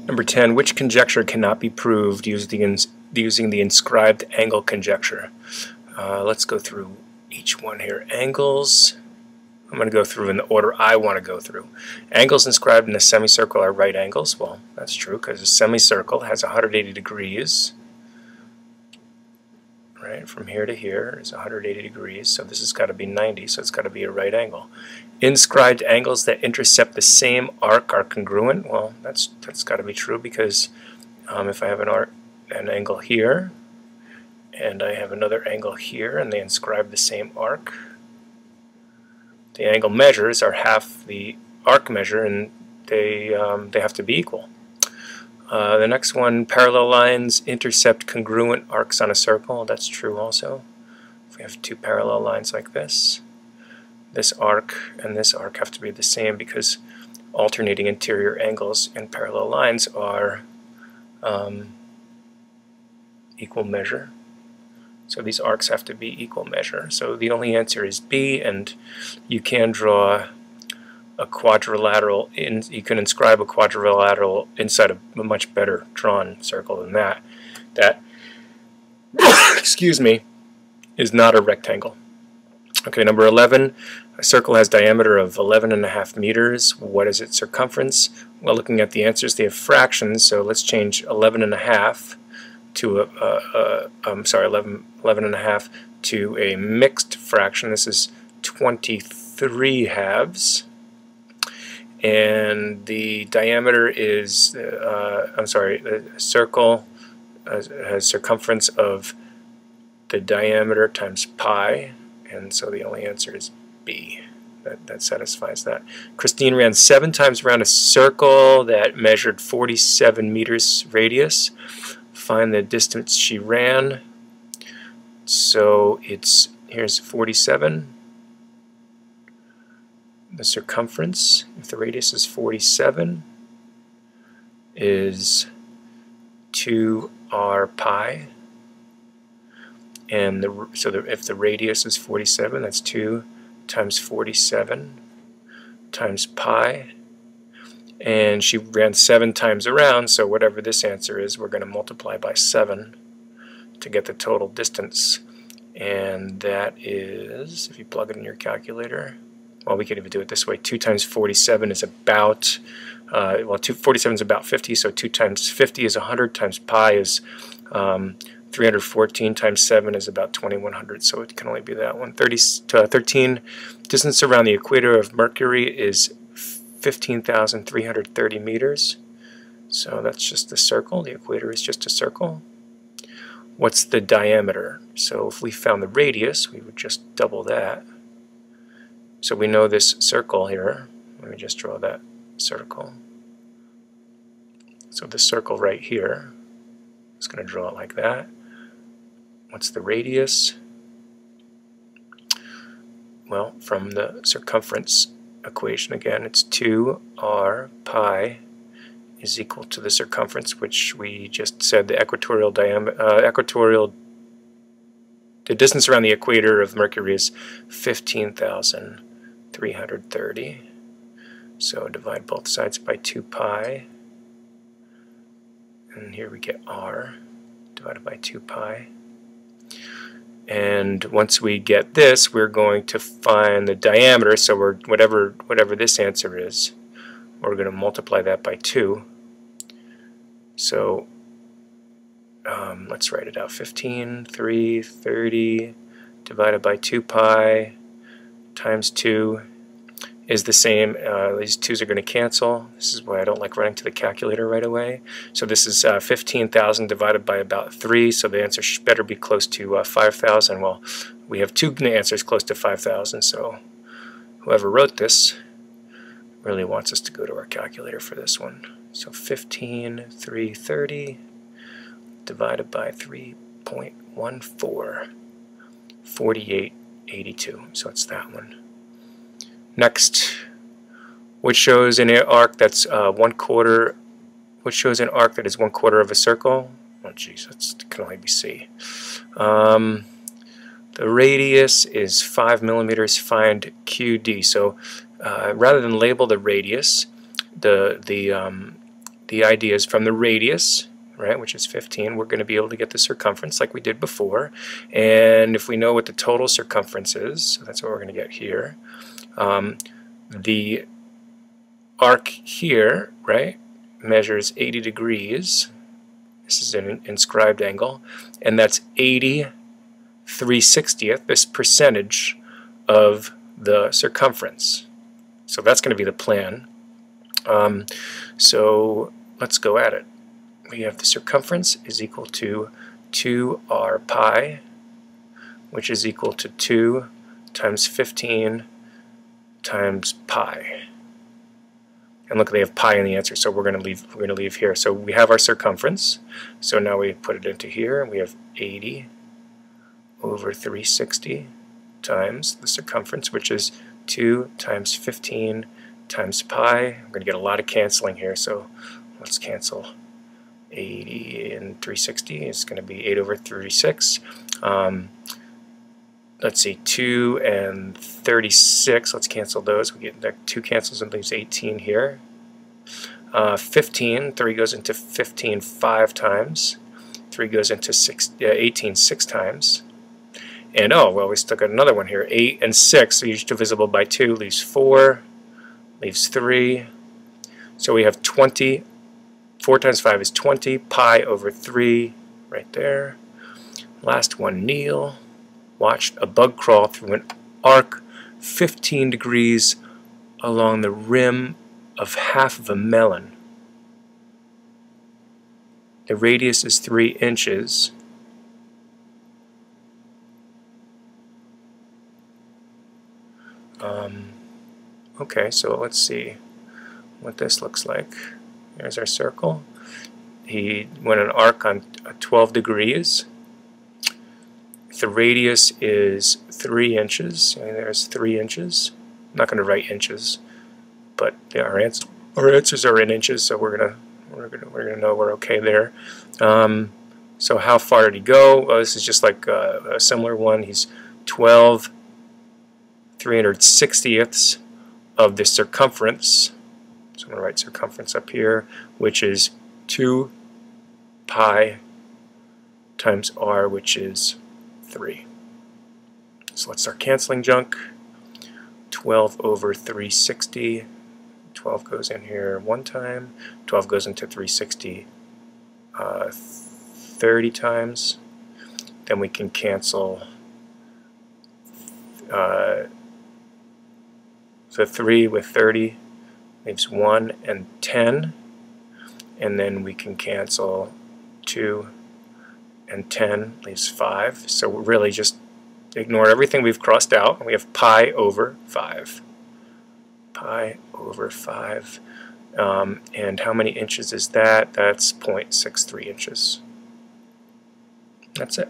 Number 10, which conjecture cannot be proved using the inscribed angle conjecture? Let's go through each one here. Angles, I'm going to go through in the order I want to go through. Angles inscribed in a semicircle are right angles. Well, that's true because a semicircle has 180 degrees. Right, from here to here is 180 degrees, so this has got to be 90, so it's got to be a right angle. Inscribed angles that intercept the same arc are congruent. Well, that's got to be true because if I have an angle here and I have another angle here and they inscribe the same arc, the angle measures are half the arc measure and they have to be equal. The next one, parallel lines intercept congruent arcs on a circle. That's true also. If we have two parallel lines like this arc and this arc have to be the same because alternating interior angles in parallel lines are equal measure. So these arcs have to be equal measure. So the only answer is B, and you can draw a quadrilateral, you can inscribe a quadrilateral inside a much better drawn circle than that. That, excuse me, is not a rectangle. Okay, number 11, a circle has diameter of 11.5 meters. What is its circumference? Well, looking at the answers, they have fractions, so let's change 11.5 to 11.5 to a mixed fraction. This is 23 halves. And the diameter is, the circle has circumference of the diameter times pi, and so the only answer is B. That satisfies that. Christine ran 7 times around a circle that measured 47 meters radius. Find the distance she ran. So here's 47. The circumference, if the radius is 47, is 2r pi, and if the radius is 47, that's 2 times 47 times pi, and she ran 7 times around, so whatever this answer is, we're going to multiply by 7 to get the total distance, and that is, if you plug it in your calculator, well, we could even do it this way. 2 times 47 is about, 47 is about 50, so 2 times 50 is 100, times pi is 314, times 7 is about 2100, so it can only be that one. 13, distance around the equator of Mercury is 15,330 meters, so that's just the circle. The equator is just a circle. What's the diameter? So if we found the radius, we would just double that. So we know this circle here. Let me just draw that circle. So this circle right here, I'm just going to draw it like that. What's the radius? Well, from the circumference equation again, it's 2r pi is equal to the circumference, which we just said the equatorial diameter, the distance around the equator of Mercury is 15,330. So divide both sides by 2 pi, and here we get r divided by 2 pi. And once we get this, we're going to find the diameter. So we're whatever this answer is, we're going to multiply that by 2. So let's write it out. 15,330 divided by 2 pi times 2 is the same. These 2's are going to cancel. This is why I don't like running to the calculator right away. So this is 15,000 divided by about 3, so the answer better be close to 5,000. Well, we have 2 answers close to 5,000, so whoever wrote this really wants us to go to our calculator for this one. So 15,330 divided by 3.14, 4882. So it's that one. Next, which shows an arc that's 1/4. Which shows an arc that is 1/4 of a circle? Oh, geez, that can only be C. The radius is 5 millimeters. Find QD. So rather than label the radius, the the idea is from the radius, right, which is 15, we're going to be able to get the circumference like we did before. And if we know what the total circumference is, so that's what we're going to get here. The arc here, right, measures 80 degrees. This is an inscribed angle, and that's 80/360th, this percentage of the circumference. So that's going to be the plan. So let's go at it. We have the circumference is equal to 2r pi, which is equal to 2 times 15 times pi. And look, they have pi in the answer, so we're going to leave here. So we have our circumference. So now we put it into here, and we have 80/360 times the circumference, which is 2 times 15 times pi. I'm going to get a lot of canceling here, so let's cancel 80 and 360. It's going to be 8/36. Let's see, 2 and 36, let's cancel those. We get that 2 cancels and leaves 18 here. 15, 3 goes into 15 5 times. 3 goes into 18 6 times. And oh, well, we still got another one here. 8 and 6, so each divisible by 2 leaves 4, leaves 3. So we have 20. 4 times 5 is 20, pi over 3, right there. Last one, Neil watched a bug crawl through an arc 15 degrees along the rim of half of a melon. The radius is 3 inches. Okay, so let's see what this looks like. Here's our circle. He went an arc on 12 degrees. The radius is 3 inches, and there's 3 inches. I'm not going to write inches, but yeah, our answers are in inches, so we're gonna know we're okay there. So how far did he go? Well, this is just like a similar one. He's 12/360ths of the circumference. So I'm going to write circumference up here, which is 2 pi times r, which is 3. So let's start canceling junk. 12/360. 12 goes in here 1 time. 12 goes into 360 30 times. Then we can cancel the 3 with 30. Leaves 1 and 10. And then we can cancel 2 and 10, leaves 5. So we're really just ignore everything we've crossed out, and we have pi over 5. Pi over 5. And how many inches is that? That's 0.63 inches. That's it.